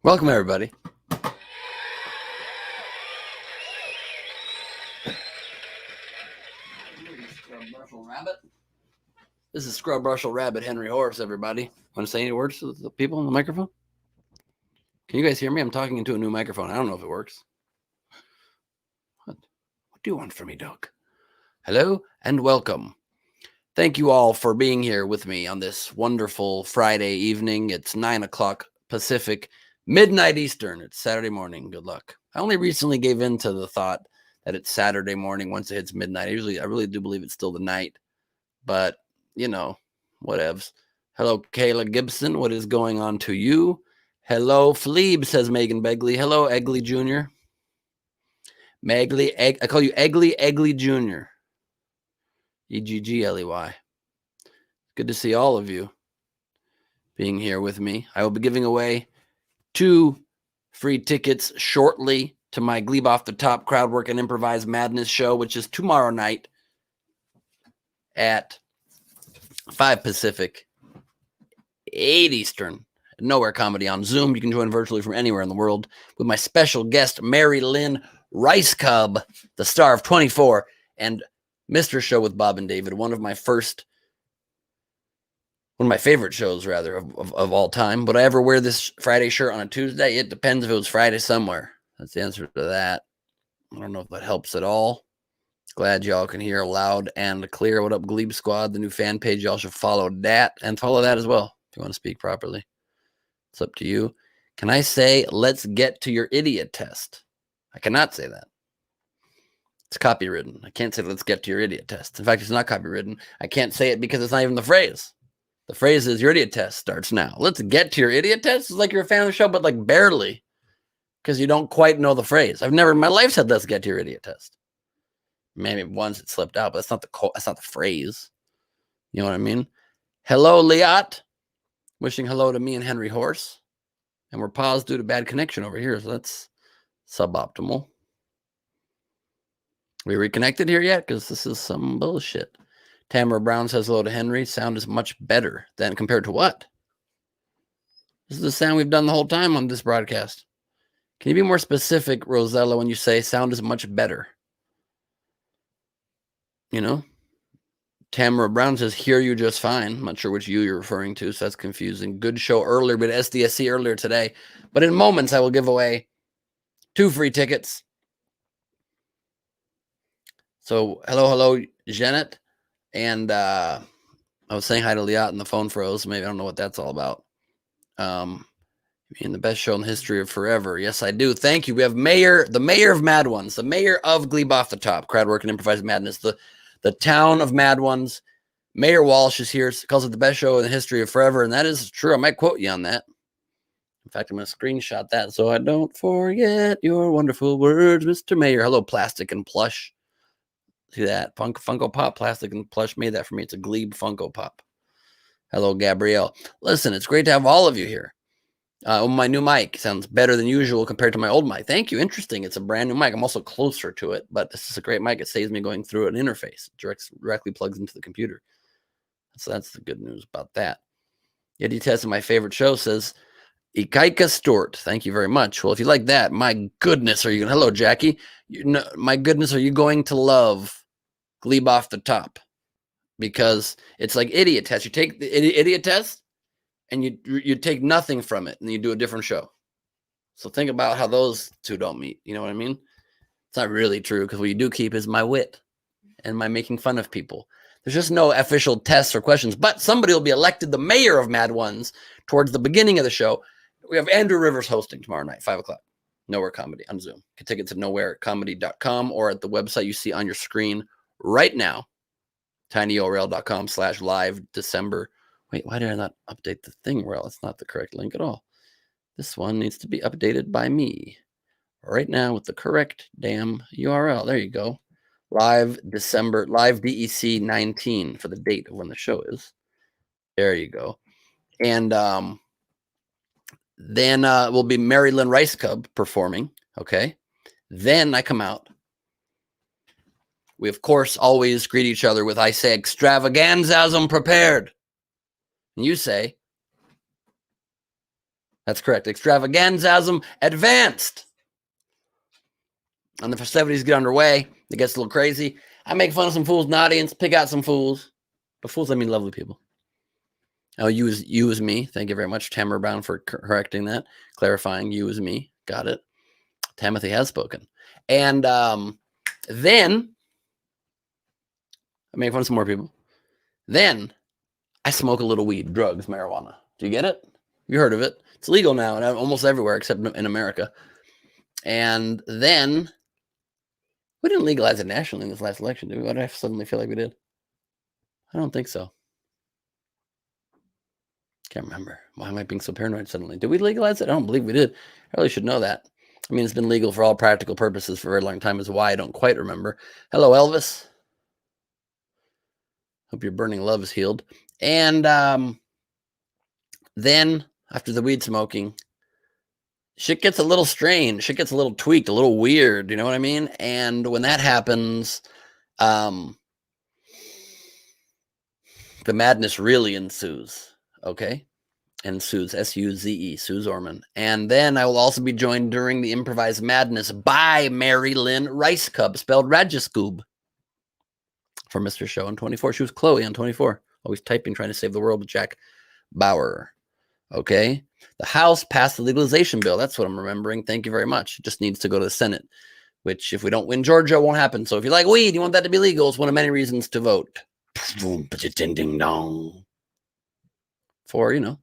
Welcome, everybody. This is Scrub Russell Rabbit Henry Horse, everybody. Want to say any words to the people on the microphone? Can you guys hear me? I'm talking into a new microphone. I don't know if it works. What do you want from me, dog? Hello and welcome. Thank you all for being here with me on this wonderful Friday evening. It's 9 o'clock Pacific, midnight Eastern. It's Saturday morning. Good luck. I only recently gave in to the thought that it's Saturday morning once it hits midnight. I really do believe it's still the night. But, you know, whatevs. Hello, Kayla Gibson. What is going on to you? Hello, Fleeb, says Megan Begley. Hello, Egley Jr. I call you Egley Jr. Eggley. Good to see all of you being here with me. I will be giving away 2 free tickets shortly to my Gleib Off the Top Crowdwork and Improvised Madness show, which is tomorrow night at 5 Pacific, 8 Eastern. Nowhere Comedy on Zoom. You can join virtually from anywhere in the world with my special guest, Mary Lynn Rice Cub, the star of 24 and Mr. Show with Bob and David, one of my favorite shows, rather, of all time. Would I ever wear this Friday shirt on a Tuesday? It depends if it was Friday somewhere. That's the answer to that. I don't know if that helps at all. Glad y'all can hear loud and clear. What up, Gleib Squad? The new fan page. Y'all should follow that and follow that as well if you want to speak properly. It's up to you. Can I say, let's get to your idiot test? I cannot say that. It's copywritten. I can't say, let's get to your idiot test. In fact, it's not copywritten. I can't say it because it's not even the phrase. The phrase is, your idiot test starts now. Let's get to your idiot test. It's like you're a fan of the show, but like barely, because you don't quite know the phrase. I've never in my life said, let's get to your idiot test. Maybe once it slipped out, but that's not the phrase. You know what I mean? Hello, Liat. Wishing hello to me and Henry Horse. And we're paused due to bad connection over here, so that's suboptimal. We reconnected here yet? Because this is some bullshit. Tamara Brown says hello to Henry. Sound is much better than compared to what? This is the sound we've done the whole time on this broadcast. Can you be more specific, Rosella, when you say sound is much better? You know? Tamara Brown says, hear you just fine. I'm not sure which you're referring to, so that's confusing. Good show earlier, but SDSC earlier today. But in moments, I will give away 2 free tickets. So, hello, Janet. And I was saying hi to Liat and the phone froze. Maybe I don't know what that's all about. Being the best show in the history of forever. Yes, I do. Thank you. We have the mayor of Mad Ones, the mayor of Gleib Off the Top, Crowdwork and Improvised Madness, the town of Mad Ones. Mayor Walsh is here, calls it the best show in the history of forever, and that is true. I might quote you on that. In fact, I'm going to screenshot that so I don't forget your wonderful words, Mr. Mayor. Hello, Plastic and Plush. See that? Funko Pop, Plastic and Plush made that for me. It's a Gleib Funko Pop. Hello, Gabrielle. Listen, it's great to have all of you here. My new mic sounds better than usual compared to my old mic. Thank you. Interesting. It's a brand new mic. I'm also closer to it, but this is a great mic. It saves me going through an interface. It directly plugs into the computer. So that's the good news about that. Yeti Test of my favorite show says, Ikaika Stort. Thank you very much. Well, if you like that, my goodness, are you going to... Hello, Jackie. My goodness, are you going to love Gleib Off the Top? Because it's like idiot test. You take the idiot test, and you take nothing from it, and you do a different show. So think about how those two don't meet. You know what I mean? It's not really true, because what you do keep is my wit and my making fun of people. There's just no official tests or questions, but somebody will be elected the mayor of Mad Ones towards the beginning of the show. We have Andrew Rivers hosting tomorrow night, 5 o'clock. Nowhere Comedy on Zoom. You can take it to nowherecomedy.com or at the website you see on your screen right now, tinyurl.com/live December. Wait, why did I not update the thing? Well, it's not the correct link at all. This one needs to be updated by me right now with the correct damn URL. There you go. Live DEC 19 for the date of when the show is. There you go. And then will be Mary Lynn Rice Cub performing. Okay. Then I come out. We, of course, always greet each other with, I say, extravaganzasm prepared. And you say, That's correct. Extravaganzasm advanced. And the festivities get underway. It gets a little crazy. I make fun of some fools in the audience, pick out some fools. But fools, I mean lovely people. Oh, you as me. Thank you very much, Tamara Brown, for correcting that, clarifying you as me. Got it. Timothy has spoken. And then I make fun of some more people. Then I smoke a little weed, drugs, marijuana. Do you get it? You heard of it? It's legal now and almost everywhere except in America. And then we didn't legalize it nationally in this last election, did we? Why do I suddenly feel like we did? I don't think so. Can't remember. Why am I being so paranoid suddenly? Did we legalize it? I don't believe we did. I really should know that. I mean, it's been legal for all practical purposes for a very long time, is why I don't quite remember. Hello, Elvis. Hope your burning love is healed. And then, after the weed smoking, shit gets a little strange. Shit gets a little tweaked, a little weird. You know what I mean? And when that happens, the madness really ensues. Okay? Ensues, S-U-Z-E, Suze Orman. And then I will also be joined during the Improvised Madness by Mary Lynn Rice Cub, spelled Rajascoob, for Mr. Show on 24. She was Chloe on 24, always typing, trying to save the world with Jack Bauer. Okay? The House passed the legalization bill. That's what I'm remembering. Thank you very much. It just needs to go to the Senate, which if we don't win Georgia, won't happen. So if you like weed, you want that to be legal, it's one of many reasons to vote. For, you know,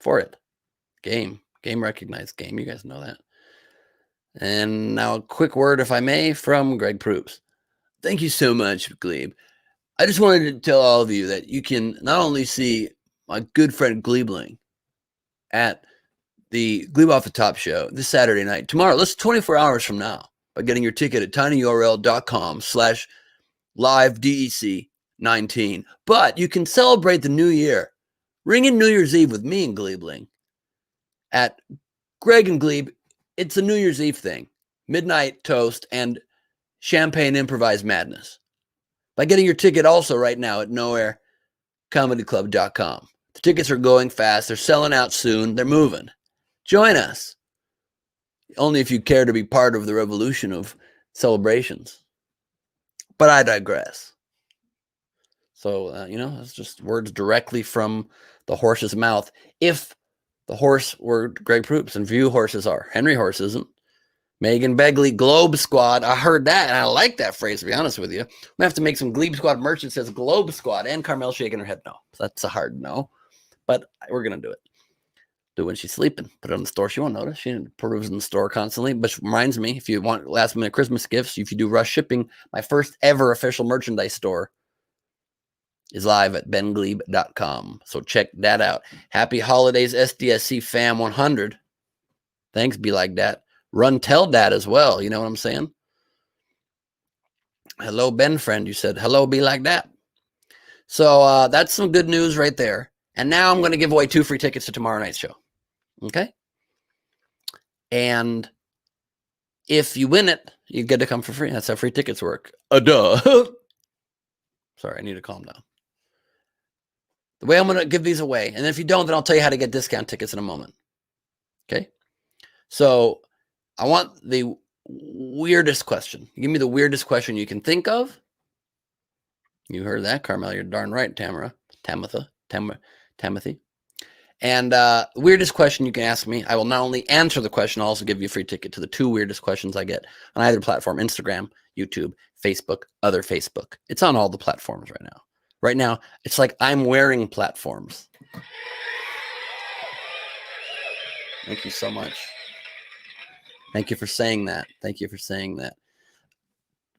for it. Game recognized game. You guys know that. And now a quick word, if I may, from Greg Proops. Thank you so much, Gleib. I just wanted to tell all of you that you can not only see my good friend Gleibling at the Gleib Off the Top show this Saturday night, tomorrow, let's 24 hours from now, by getting your ticket at tinyurl.com/livedec19. But you can celebrate the new year. Ring in New Year's Eve with me and Gleibling at Greg and Gleib. It's a New Year's Eve thing. Midnight toast and champagne improvised madness. By getting your ticket also right now at nowherecomedyclub.com. The tickets are going fast. They're selling out soon. They're moving. Join us. Only if you care to be part of the revolution of celebrations. But I digress. So, you know, it's just words directly from the horse's mouth. If the horse were Greg Proops, and few horses are. Henry Horse isn't. Megan Begley, Globe Squad. I heard that, and I like that phrase, to be honest with you. We have to make some Glebe Squad merch that says Globe Squad, and Carmel shaking her head no. So that's a hard no, but we're going to do it. Do it when she's sleeping. Put it on the store. She won't notice. She peruse in the store constantly, but reminds me, if you want last-minute Christmas gifts, if you do rush shipping, my first ever official merchandise store is live at benglebe.com. So check that out. Happy holidays, SDSC fam 100. Thanks, be like that. Run tell that as well. You know what I'm saying? Hello, Ben friend. You said, hello, be like that. So that's some good news right there. And now I'm going to give away 2 free tickets to tomorrow night's show. Okay? And if you win it, you get to come for free. That's how free tickets work. Duh. Sorry, I need to calm down. The way I'm going to give these away, and if you don't, then I'll tell you how to get discount tickets in a moment. Okay? So I want the weirdest question. Give me the weirdest question you can think of. You heard that, Carmel. You're darn right, Timothy. And weirdest question you can ask me. I will not only answer the question, I'll also give you a free ticket to the 2 weirdest questions I get on either platform, Instagram, YouTube, Facebook, other Facebook. It's on all the platforms right now. Right now, it's like I'm wearing platforms. Thank you so much. Thank you for saying that. Thank you for saying that.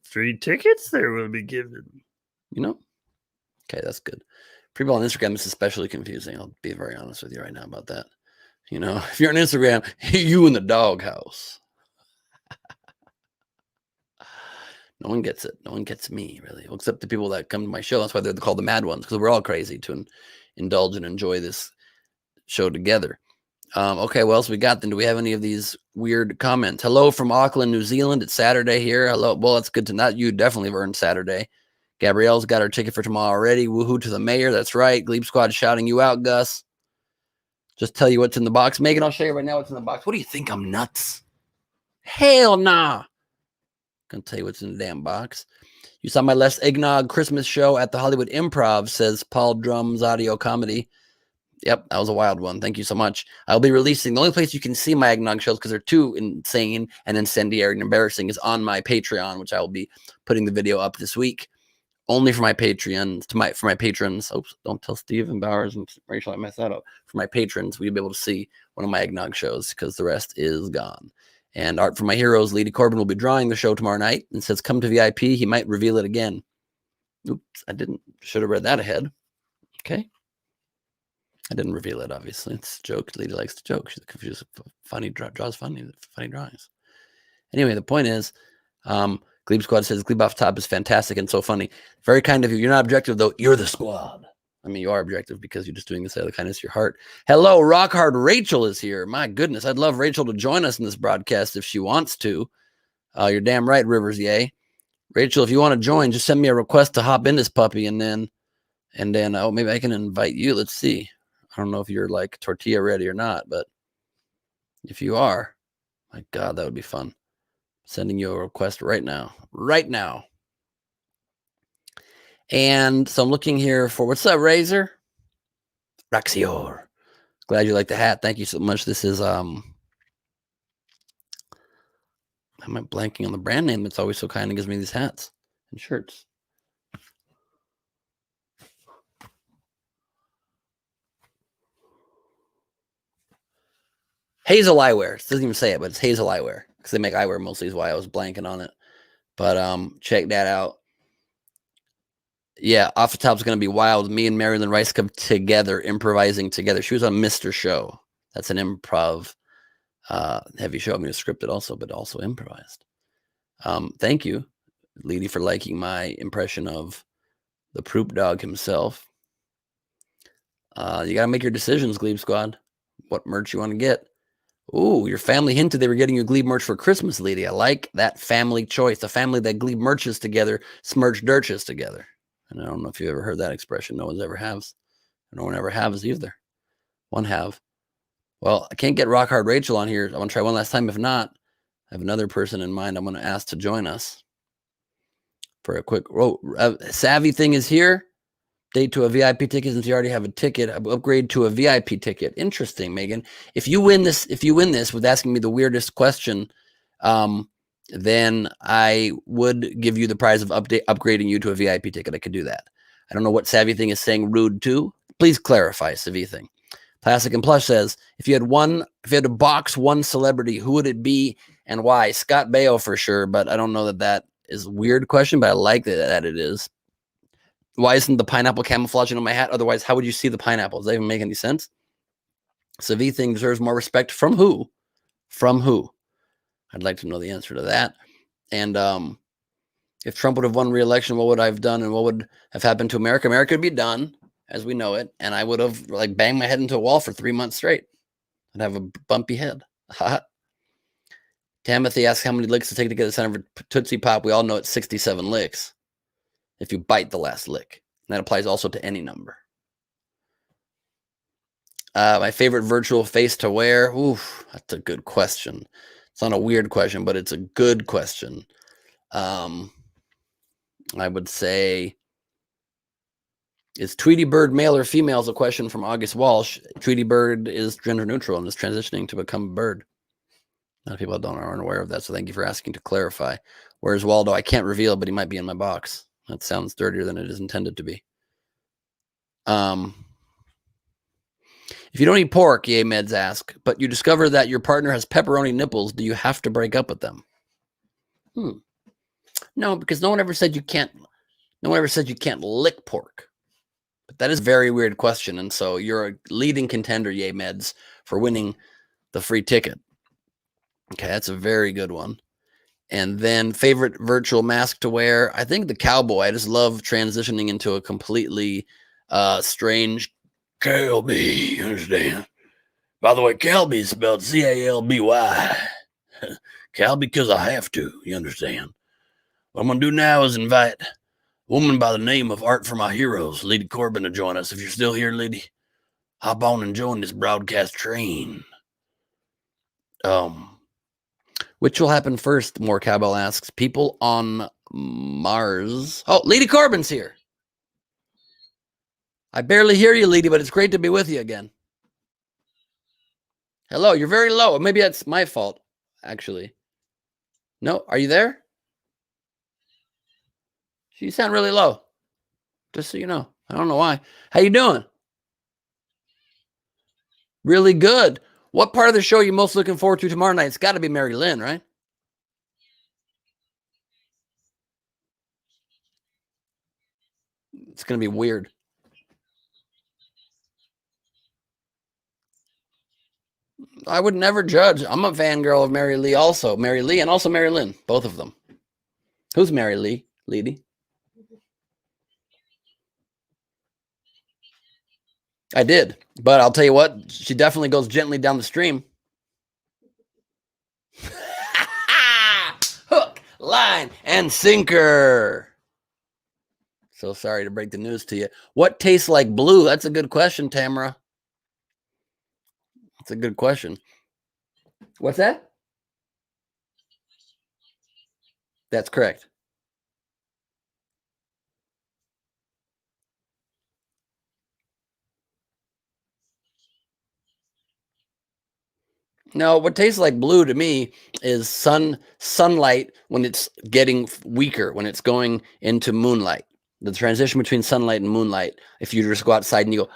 Free tickets there will be given. You know? Okay, that's good. People on Instagram, this is especially confusing. I'll be very honest with you right now about that. You know, if you're on Instagram, you in the doghouse. No one gets it. No one gets me, really, except the people that come to my show. That's why they're called the mad ones, because we're all crazy to indulge and enjoy this show together. Okay, what else we got then? Do we have any of these weird comments? Hello from Auckland, New Zealand. It's Saturday here. Hello. Well, that's good to know. You definitely have earned Saturday. Gabrielle's got her ticket for tomorrow already. Woohoo to the mayor. That's right. Glebe Squad shouting you out, Gus. just tell you what's in the box. Megan, I'll show you right now what's in the box. What do you think? I'm nuts? Hell nah. Gonna tell you what's in the damn box. You saw my last eggnog Christmas show at the Hollywood Improv, says Paul Drum's audio comedy. Yep, that was a wild one. Thank you so much. I'll be releasing, the only place you can see my eggnog shows, because they're too insane and incendiary and embarrassing, is on my Patreon, which I will be putting the video up this week. Only for my Patreons, for my patrons. Oops, don't tell Steve and Bowers and Rachel I messed that up. For my patrons, we'll be able to see one of my eggnog shows, because the rest is gone. And Art for My Heroes, Lady Corbin will be drawing the show tomorrow night and says, come to VIP. He might reveal it again. Oops, I didn't. Should have read that ahead. Okay. I didn't reveal it, obviously. It's a joke. Lady likes to joke. She's confused. Funny, draws funny drawings. Anyway, the point is, Gleib Squad says, Gleib off top is fantastic and so funny. Very kind of you. You're not objective, though. You're the squad. I mean, you are objective because you're just doing this out of the kindness of your heart. Hello, Rock Hard Rachel is here. My goodness, I'd love Rachel to join us in this broadcast if she wants to. You're damn right, Rivers, yay. Rachel, if you want to join, just send me a request to hop in this puppy, and then, oh, maybe I can invite you. Let's see. I don't know if you're like tortilla ready or not, but if you are, my God, that would be fun. Sending you a request right now. Right now. And so I'm looking here for, what's up, Razor? Raxior. Glad you like the hat. Thank you so much. This is, am I blanking on the brand name that's always so kind and gives me these hats and shirts? Hazel Eyewear. It doesn't even say it, but it's Hazel Eyewear, because they make eyewear mostly, is why I was blanking on it. But check that out. Yeah, Off the Top's going to be wild. Me and Marilyn Rice come together, improvising together. She was on Mr. Show. That's an improv heavy show. I mean, it's scripted also, but also improvised. Thank you, Leedy, for liking my impression of the Proop Dog himself. You got to make your decisions, Gleib Squad. What merch you want to get. Ooh, your family hinted they were getting you Gleib merch for Christmas, Leedy. I like that family choice. The family that Gleib merches together, smirch dirches together. And I don't know if you ever heard that expression. No one ever has. No one ever has either. One have. Well, I can't get Rock Hard Rachel on here. I want to try one last time. If not, I have another person in mind I'm going to ask to join us for a quick. Savvy Thing is here. Date to a VIP ticket, since you already have a ticket. Upgrade to a VIP ticket. Interesting, Megan. If you win this with asking me the weirdest question, then I would give you the prize of upgrading you to a VIP ticket. I could do that. I don't know what Savvy Thing is saying rude to. Please clarify, Savvy Thing. Plastic and Plush says, if you had to box one celebrity, who would it be and why? Scott Baio for sure, but I don't know that is a weird question, but I like that it is. Why isn't the pineapple camouflaging on my hat? Otherwise, how would you see the pineapple? Does that even make any sense? Savvy Thing deserves more respect from who? From who? I'd like to know the answer to that. And if Trump would have won re-election, what would I have done and what would have happened to America? America would be done as we know it. And I would have like banged my head into a wall for 3 months straight. I'd have a bumpy head. Timothy asks how many licks it take to get the center of a Tootsie Pop. We all know it's 67 licks if you bite the last lick. And that applies also to any number. My favorite virtual face to wear. Oof, that's a good question. It's not a weird question, but it's a good question. I would say, is Tweety Bird male or female is a question from August Walsh. Tweety Bird is gender neutral and is transitioning to become a bird. A lot of people aren't aware of that, so thank you for asking to clarify. Whereas Waldo, I can't reveal, but he might be in my box. That sounds dirtier than it is intended to be. If you don't eat pork, Yay Meds ask, but you discover that your partner has pepperoni nipples, do you have to break up with them? No, because no one ever said you can't lick pork. But that is a very weird question, and so you're a leading contender, Yay Meds, for winning the free ticket. Okay, that's a very good one. And then favorite virtual mask to wear, I think the cowboy. I just love transitioning into a completely strange Calby, you understand? By the way, Calby is spelled C-A-L-B-Y. Cal because I have to, you understand? What I'm going to do now is invite a woman by the name of Art for My Heroes, Lady Corbin, to join us. If you're still here, Lady, Hop on and join this broadcast train. Which will happen first? More Cowbell asks. People on Mars. Oh, Lady Corbin's here. I barely hear you, Lady, but it's great to be with you again. Hello, you're very low. Maybe that's my fault, actually. No, are you there? You sound really low. Just so you know. I don't know why. How you doing? Really good. What part of the show are you most looking forward to tomorrow night? It's got to be Mary Lynn, right? It's going to be weird. I would never judge. I'm a fangirl of Mary Lee also. Mary Lee and also Mary Lynn. Both of them. Who's Mary Lee? Lady? I did. But I'll tell you what. She definitely goes gently down the stream. Hook, line, and sinker. So sorry to break the news to you. What tastes like blue? That's a good question, Tamara. That's a good question. What's that? That's correct. No, what tastes like blue to me is sunlight when it's getting weaker, when it's going into moonlight. The transition between sunlight and moonlight. If you just go outside and you go,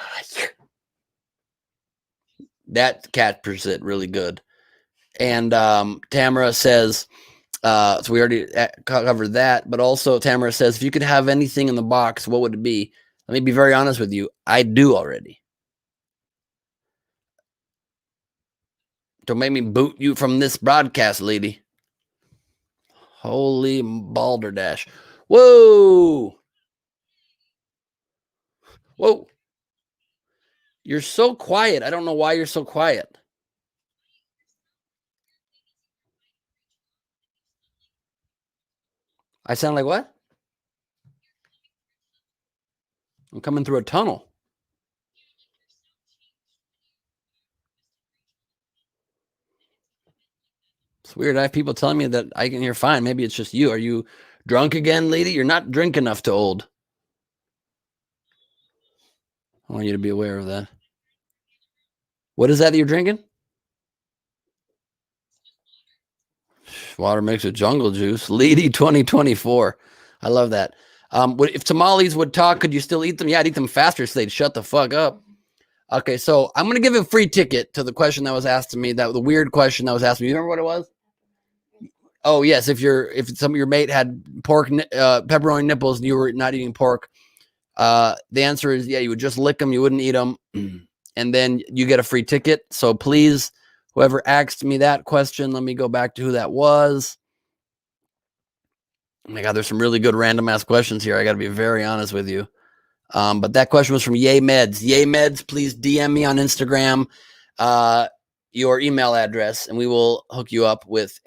that captures it really good. And Tamara says, so we already covered that, but also Tamara says, if you could have anything in the box, what would it be? Let me be very honest with you. I do already. Don't make me boot you from this broadcast, lady. Holy balderdash. Whoa. Whoa. You're so quiet. I don't know why you're so quiet. I sound like what? I'm coming through a tunnel. It's weird. I have people telling me that I can hear fine. Maybe it's just you. Are you drunk again, lady? You're not drink enough to old. I want you to be aware of that. What is that you're drinking? Water mixed with jungle juice. Lady 2024. I love that. If tamales would talk, could you still eat them? Yeah, I'd eat them faster so they'd shut the fuck up. Okay, so I'm gonna give a free ticket to the question that was asked to me. That the weird question that was asked to me. You remember what it was? Oh yes, if some of your mate had pork pepperoni nipples and you were not eating pork, the answer is yeah, you would just lick them, you wouldn't eat them, and then you get a free ticket. So please, whoever asked me that question, let me go back to who that was. Oh my God, there's some really good random ass questions here. I got to be very honest with you. But that question was from Yay Meds. Yay Meds, please DM me on Instagram your email address, and we will hook you up with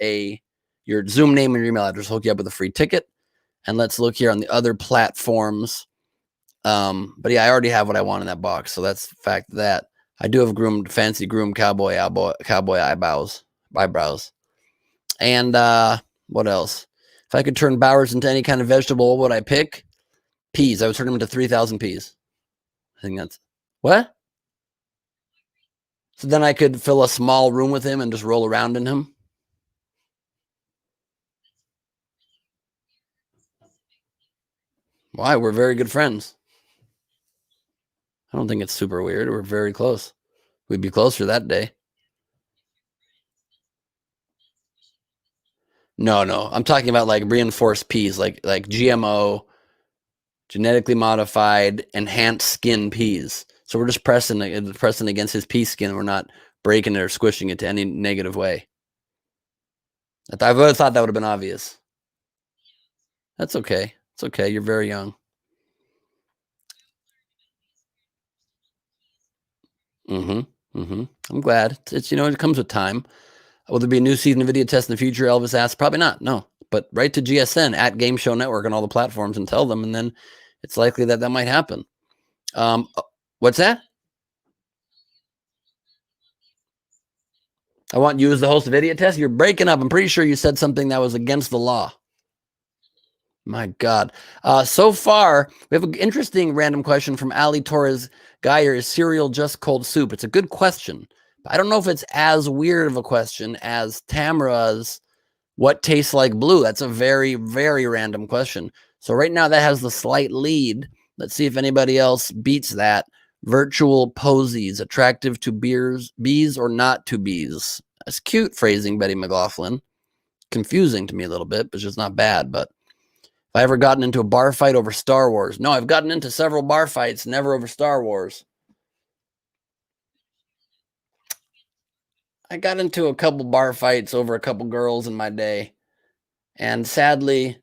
your Zoom name and your email address. Hook you up with a free ticket. And let's look here on the other platforms. But yeah, I already have what I want in that box, so that's the fact that I do have fancy groomed cowboy eyebrows. And what else? If I could turn Bowers into any kind of vegetable, what would I pick? Peas. I would turn him into 3,000 peas. I think that's what? So then I could fill a small room with him and just roll around in him. Why? We're very good friends. I don't think it's super weird. We're very close. We'd be closer that day. No. I'm talking about like reinforced peas, like GMO, genetically modified, enhanced skin peas. So we're just pressing against his pea skin. We're not breaking it or squishing it to any negative way. I would have thought that would have been obvious. That's okay. It's okay. You're very young. I'm glad. It's it comes with time. Will there be a new season of video test in the future? Elvis asked. Probably not. No. But write to GSN at Game Show Network on all the platforms and tell them, and then it's likely that might happen. What's that? I want you as the host of Idiot Test. You're breaking up. I'm pretty sure you said something that was against the law. My God. So far, we have an interesting random question from Ali Torres Geyer. Is cereal just cold soup? It's a good question. But I don't know if it's as weird of a question as Tamara's what tastes like blue. That's a very, very random question. So right now that has the slight lead. Let's see if anybody else beats that. Virtual posies, attractive to bees or not to bees. That's cute phrasing, Betty McLaughlin. Confusing to me a little bit, but just not bad. But have I ever gotten into a bar fight over Star Wars? No, I've gotten into several bar fights, never over Star Wars. I got into a couple bar fights over a couple girls in my day. And sadly,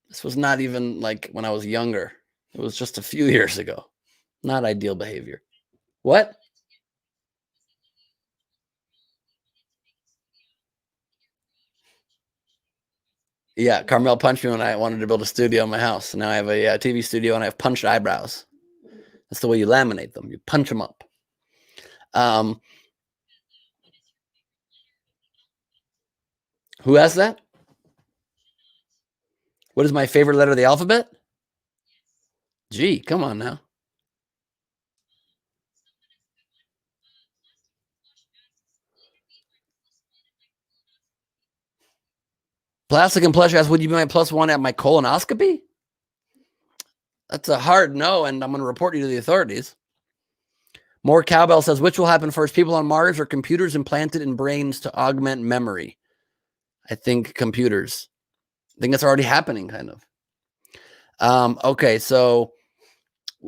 this was not even like when I was younger. It was just a few years ago. Not ideal behavior. What? Yeah, Carmel punched me when I wanted to build a studio in my house. Now I have a TV studio and I have punched eyebrows. That's the way you laminate them. You punch them up. Who asked that? What is my favorite letter of the alphabet? G. Come on now. Plastic and pleasure asks, would you be my +1 at my colonoscopy? That's a hard no, and I'm going to report you to the authorities. More Cowbell says, which will happen first, people on Mars or computers implanted in brains to augment memory? I think computers. I think that's already happening, kind of. Okay, so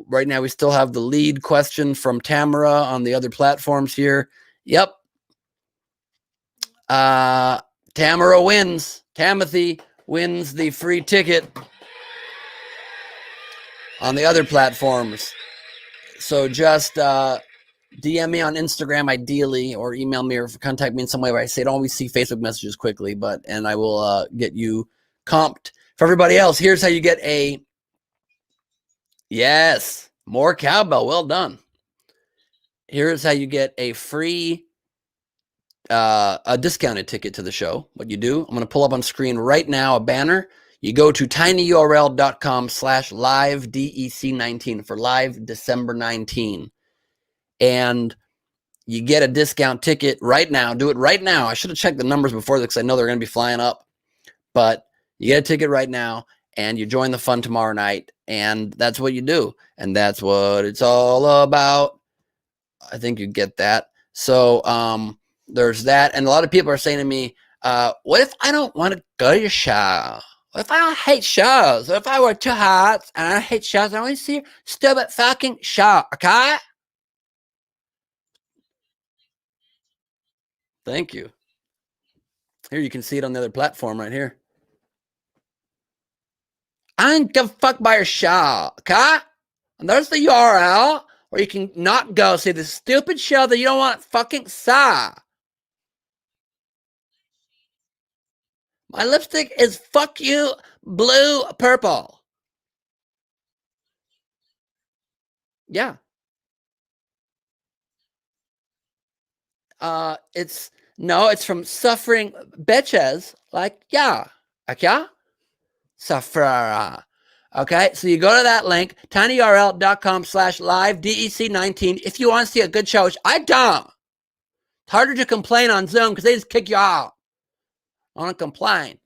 right now we still have the lead question from Tamara on the other platforms here. Yep. Tamara wins. Timothy wins the free ticket on the other platforms. So just DM me on Instagram, ideally, or email me or contact me in some way where I say don't always see Facebook messages quickly, and I will get you comped. For everybody else, here's how you get a yes, more cowbell. Well done. Here's how you get a free a discounted ticket to the show. What you do, I'm going to pull up on screen right now a banner. You go to tinyurl.com/live DEC19 for live December 19. And you get a discount ticket right now. Do it right now. I should have checked the numbers before this because I know they're going to be flying up. But you get a ticket right now and you join the fun tomorrow night. And that's what you do. And that's what it's all about. I think you get that. So there's that. And a lot of people are saying to me, what if I don't want to go to your show? What if I don't hate shows? What if I wear 2 hats and I hate shows? I only see your stupid fucking show, okay? Thank you. Here, you can see it on the other platform right here. I don't give a fuck by your show, okay? And there's the URL where you can not go see the stupid show that you don't want to fucking saw. My lipstick is fuck you blue purple. Yeah. It's from suffering bitches like yeah. Okay? Sufferer. Okay, so you go to that link, tinyurl.com/live DEC19 if you want to see a good show, which I don't. It's harder to complain on Zoom because they just kick you out. I want to complain.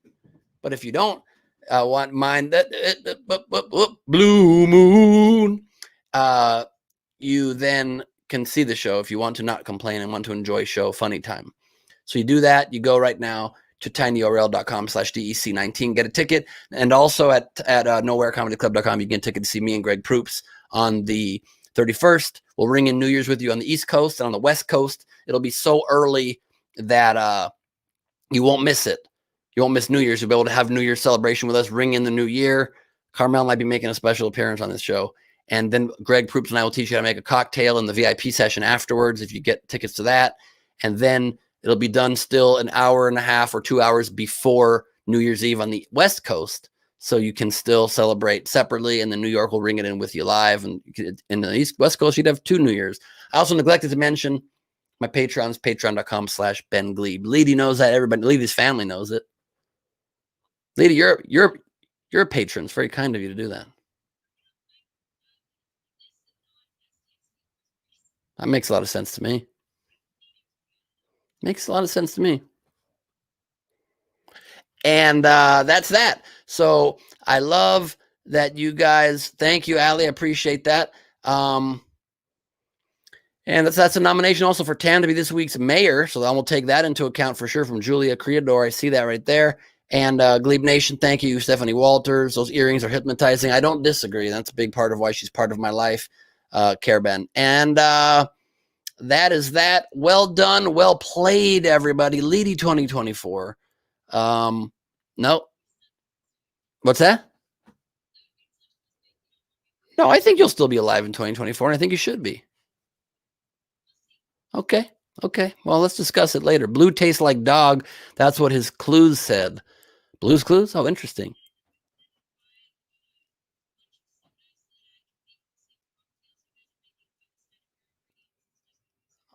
But if you don't want mine, blue moon, you then can see the show if you want to not complain and want to enjoy show funny time. So you do that. You go right now to tinyurl.com/DEC19, get a ticket. And also at nowherecomedyclub.com, you get a ticket to see me and Greg Proops on the 31st. We'll ring in New Year's with you on the East Coast and on the West Coast. It'll be so early that you won't miss it. You won't miss New Year's. You'll be able to have New Year's celebration with us, ring in the new year. Carmel might be making a special appearance on this show. And then Greg Proops and I will teach you how to make a cocktail in the VIP session afterwards if you get tickets to that. And then it'll be done still an hour and a half or 2 hours before New Year's Eve on the West Coast. So you can still celebrate separately. And then New York will ring it in with you live. And in the West Coast, you'd have 2 New Year's. I also neglected to mention My Patreon is patreon.com/Ben Gleib. Leedy knows that. Everybody, Leedy's family knows it. Leedy, you're a patron. It's very kind of you to do that. That makes a lot of sense to me. Makes a lot of sense to me. And that's that. So I love that you guys. Thank you, Allie. I appreciate that. And that's a nomination also for Tam to be this week's mayor. So I will take that into account for sure from Julia Creador. I see that right there. And Glebe Nation, thank you, Stephanie Walters. Those earrings are hypnotizing. I don't disagree. That's a big part of why she's part of my life, Care Ben. And that is that. Well done. Well played, everybody. Leedy 2024. No. What's that? No, I think you'll still be alive in 2024, and I think you should be. Okay. Okay. Well, let's discuss it later. Blue tastes like dog. That's what his clues said. Blue's Clues? Oh, interesting.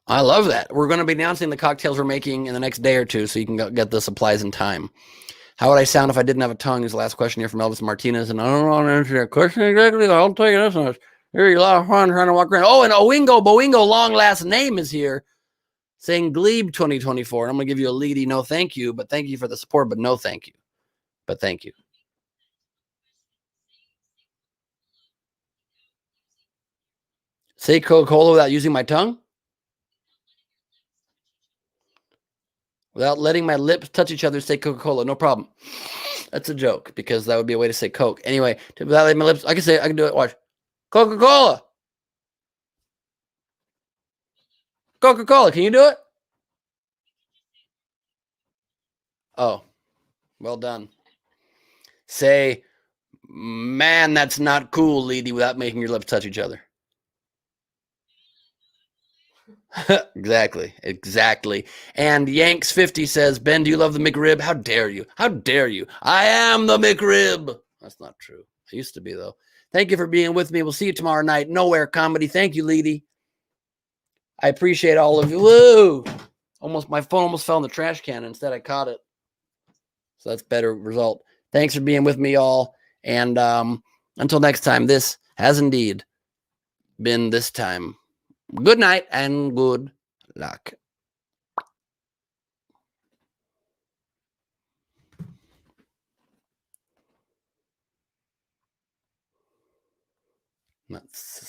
I love that. We're going to be announcing the cocktails we're making in the next day or two, so you can get the supplies in time. How would I sound if I didn't have a tongue? Is the last question here from Elvis Martinez. And I don't know how to answer that question exactly. I'll tell you this one. Here, you a lot of fun trying to walk around. Oh, and Boingo, long last name is here, saying Gleib 2024. And I'm going to give you a leady no thank you, but thank you for the support, but no thank you. But thank you. Say Coca-Cola without using my tongue? Without letting my lips touch each other, say Coca-Cola. No problem. That's a joke because that would be a way to say Coke. Anyway, without letting my lips, I can do it. Watch. Coca-Cola. Coca-Cola. Can you do it? Oh, well done. Say, man, that's not cool, Leedy, without making your lips touch each other. Exactly. And Yanks50 says, Ben, do you love the McRib? How dare you? How dare you? I am the McRib. That's not true. I used to be, though. Thank you for being with me. We'll see you tomorrow night. Nowhere Comedy. Thank you, Leedy. I appreciate all of you. Woo! My phone almost fell in the trash can. Instead, I caught it. So that's better result. Thanks for being with me, all. And until next time, this has indeed been this time. Good night and good luck. That's